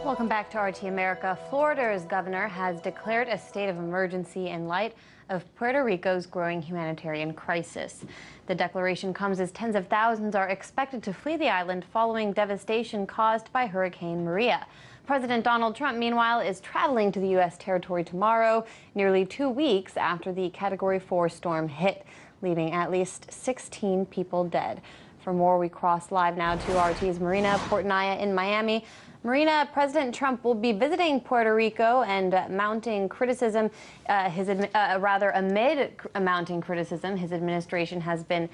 Welcome back to RT America. Florida's governor has declared a state of emergency in light of Puerto Rico's growing humanitarian crisis. The declaration comes as tens of thousands are expected to flee the island following devastation caused by Hurricane Maria. President Donald Trump, meanwhile, is traveling to the U.S. territory tomorrow, nearly 2 weeks after the Category 4 storm hit, leaving at least 16 people dead. For more, we cross live now to RT's Marina, Portnaya in Miami. Marina, President Trump will be visiting Puerto Rico and mounting criticism, amid mounting criticism, his administration has been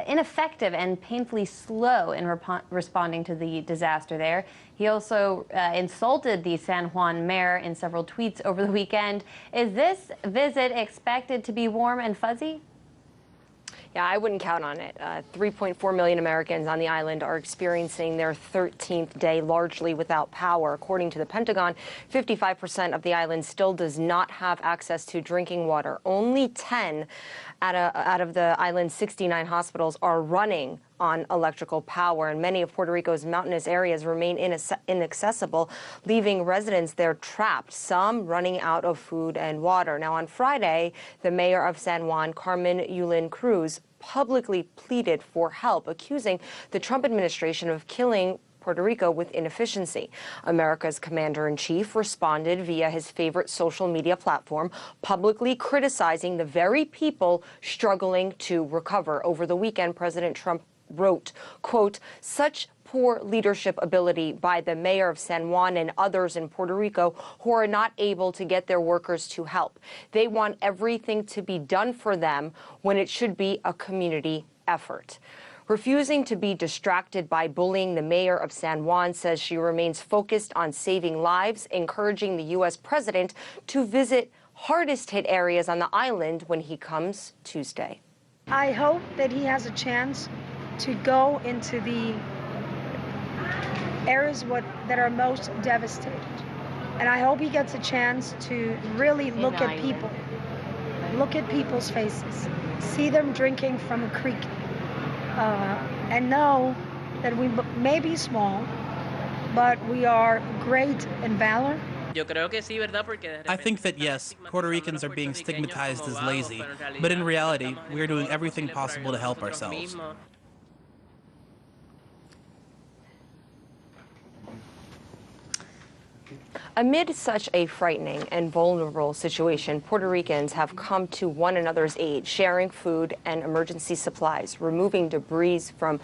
ineffective and painfully slow in responding to the disaster there. He also insulted the San Juan mayor in several tweets over the weekend. Is this visit expected to be warm and fuzzy? Yeah, I wouldn't count on it. 3.4 million Americans on the island are experiencing their 13th day largely without power. According to the Pentagon, 55% of the island still does not have access to drinking water. Only 10 out of the island's 69 hospitals are running on electrical power, and many of Puerto Rico's mountainous areas remain inaccessible, leaving residents there trapped, some running out of food and water. Now, on Friday, the mayor of San Juan, Carmen Yulín Cruz, publicly pleaded for help, accusing the Trump administration of killing Puerto Rico with inefficiency. America's commander-in-chief responded via his favorite social media platform, publicly criticizing the very people struggling to recover. Over the weekend, President Trump wrote, quote, "Such poor leadership ability by the mayor of San Juan and others in Puerto Rico who are not able to get their workers to help. They want everything to be done for them when it should be a community effort." Refusing to be distracted by bullying, the mayor of San Juan says she remains focused on saving lives, encouraging the U.S. president to visit hardest hit areas on the island when he comes Tuesday. I hope that he has a chance to go into the areas that are most devastated. And I hope he gets a chance to really look at people, look at people's faces, see them drinking from a creek, and know that we may be small, but we are great in valor. I think that yes, Puerto Ricans are being stigmatized as lazy, but in reality, we are doing everything possible to help ourselves. Amid such a frightening and vulnerable situation, Puerto Ricans have come to one another's aid, sharing food and emergency supplies, removing debris from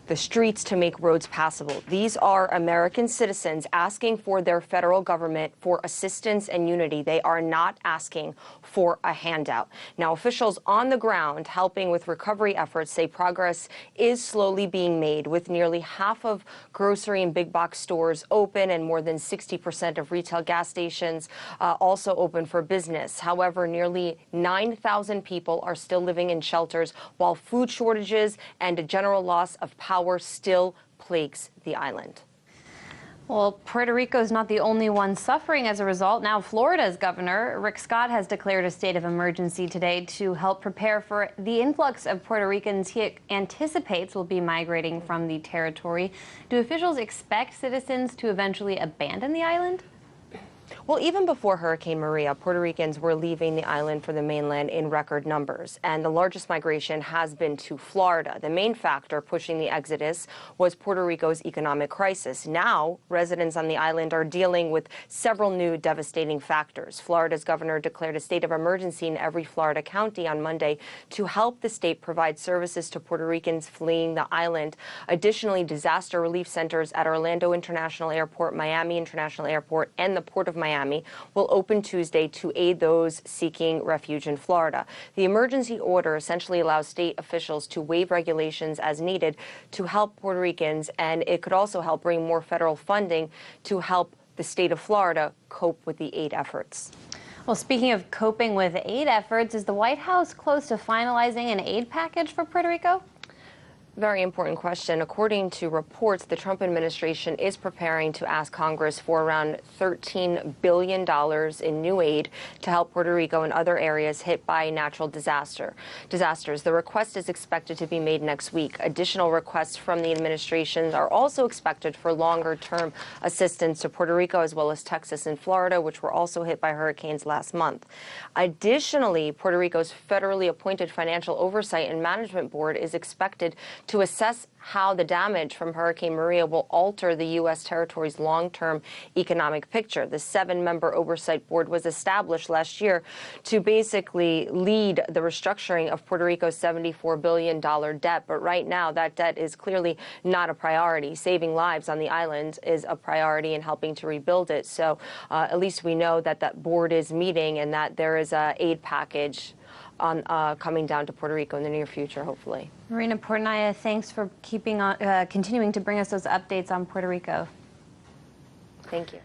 the streets to make roads passable. These are American citizens asking for their federal government for assistance and unity. They are not asking for a handout. Now, officials on the ground helping with recovery efforts say progress is slowly being made, with nearly half of grocery and big box stores open and more than 60% of retail gas stations also open for business. However, nearly 9,000 people are still living in shelters, while food shortages and a general loss of power still plagues the island. Well, Puerto Rico is not the only one suffering as a result. Now, Florida's governor, Rick Scott, has declared a state of emergency today to help prepare for the influx of Puerto Ricans he anticipates will be migrating from the territory. Do officials expect citizens to eventually abandon the island? Well, even before Hurricane Maria, Puerto Ricans were leaving the island for the mainland in record numbers, and the largest migration has been to Florida. The main factor pushing the exodus was Puerto Rico's economic crisis. Now, residents on the island are dealing with several new devastating factors. Florida's governor declared a state of emergency in every Florida county on Monday to help the state provide services to Puerto Ricans fleeing the island. Additionally, disaster relief centers at Orlando International Airport, Miami International Airport, and the Port of Miami will open Tuesday to aid those seeking refuge in Florida. The emergency order essentially allows state officials to waive regulations as needed to help Puerto Ricans, and it could also help bring more federal funding to help the state of Florida cope with the aid efforts. Well, speaking of coping with aid efforts, is the White House close to finalizing an aid package for Puerto Rico? Very important question. According to reports, the Trump administration is preparing to ask Congress for around $13 billion in new aid to help Puerto Rico and other areas hit by natural disasters. The request is expected to be made next week. Additional requests from the administration are also expected for longer-term assistance to Puerto Rico as well as Texas and Florida, which were also hit by hurricanes last month. Additionally, Puerto Rico's federally appointed Financial Oversight and Management Board is expected to assess how the damage from Hurricane Maria will alter the U.S. territory's long-term economic picture. The 7-member oversight board was established last year to basically lead the restructuring of Puerto Rico's $74 billion debt. But right now, that debt is clearly not a priority. Saving lives on the island is a priority in helping to rebuild it. So at least we know that that board is meeting and that there is an aid package coming down to Puerto Rico in the near future, hopefully. Marina, Portnaya, thanks for continuing to bring us those updates on Puerto Rico. Thank you.